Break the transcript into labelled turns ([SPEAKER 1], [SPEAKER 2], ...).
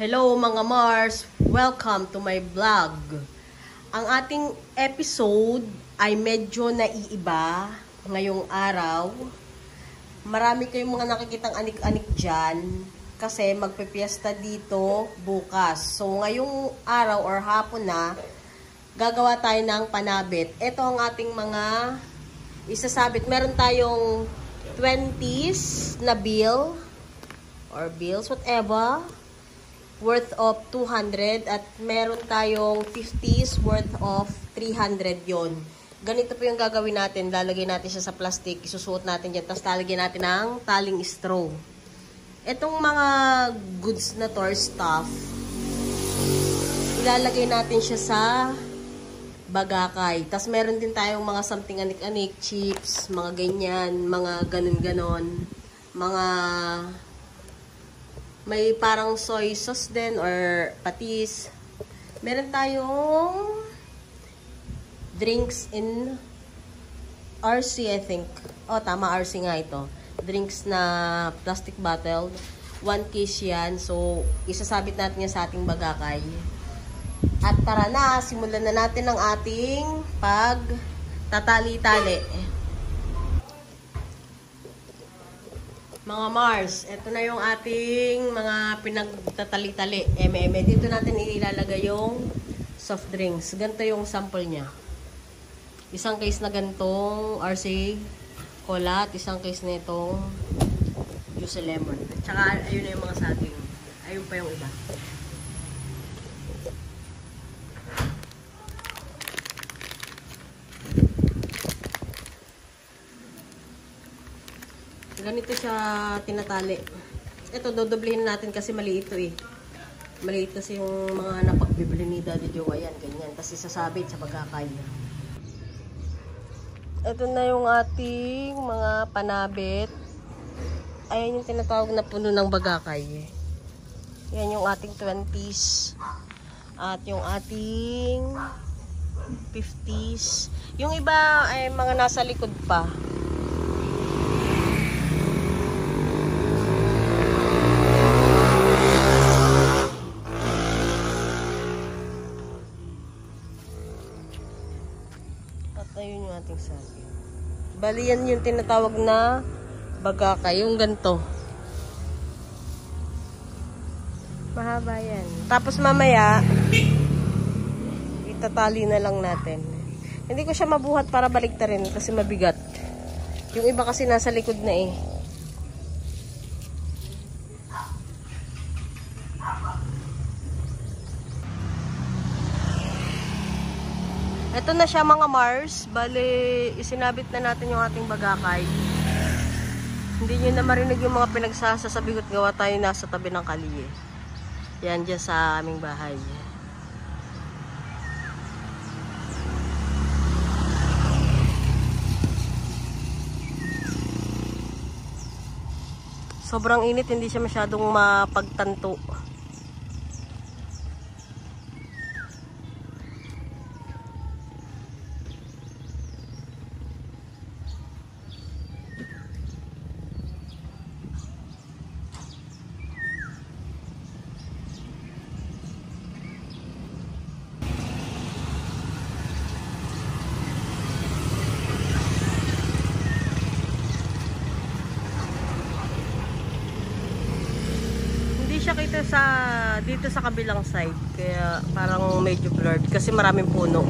[SPEAKER 1] Hello mga Mars! Welcome to my vlog. Ang ating episode ay medyo naiiba ngayong araw. Marami kayong mga nakikitang anik-anik dyan kasi magpipiesta dito bukas. So ngayong araw or hapon na, gagawa tayo ng panabit. Ito ang ating mga isasabit. Meron tayong 20s na bill or bills, whatever, worth of 200 at meron tayong 50s worth of 300 yon. Ganito po yung gagawin natin. Lalagay natin siya sa plastic, isusuot natin dyan, tapos lalagyan natin ng taling straw. Itong mga goods na to or stuff, ilalagay natin siya sa bagakay. Tapos meron din tayong mga something anik-anik, chips, mga ganyan, mga ganon-ganon, mga may parang soy sauce din or patis. Meron tayong drinks in RC, I think. Oh, tama, RC nga ito. Drinks na plastic bottle. 1 case yan. So, isasabit natin yan sa ating bagakay. At tara na, simulan na natin ang ating pagtatali-tali. Mga Mars, ito na yung ating mga pinagtatali-tali. Dito natin ilalagay yung soft drinks. Ganito yung sample niya. Isang case na ganitong RC Cola at isang case na itong Juicy Lemon. At saka ayun na yung mga saging. Ayun pa yung iba. Ganito siya tinatali. Ito, dodoblihin natin kasi maliit ito eh. Maliit kasi yung mga napagbibili ni Daddy Joe. Ayan, ganyan. Tapos isasabit sa bagakay. Ito na yung ating mga panabit. Ayan yung tinatawag na puno ng bagakay. Yan yung ating 20s. At yung ating 50s. Yung iba ay mga nasa likod pa. Ayun yung ating sabi. Bali yan yung tinatawag na bagakay. Yung ganito. Mahaba yan. Tapos mamaya, itatali na lang natin. Hindi ko siya mabuhat para baliktarin kasi mabigat. Yung iba kasi nasa likod na eh. Ito na siya mga Mars. Bali, isinabit na natin yung ating bagakay. Hindi nyo na marinig yung mga pinagsasasabi ko't gawa tayo nasa tabi ng kalye. Yan, dyan sa aming bahay. Sobrang init, hindi siya masyadong mapagtanto. Siya kita dito sa kabilang side kaya parang medyo blurred kasi maraming puno.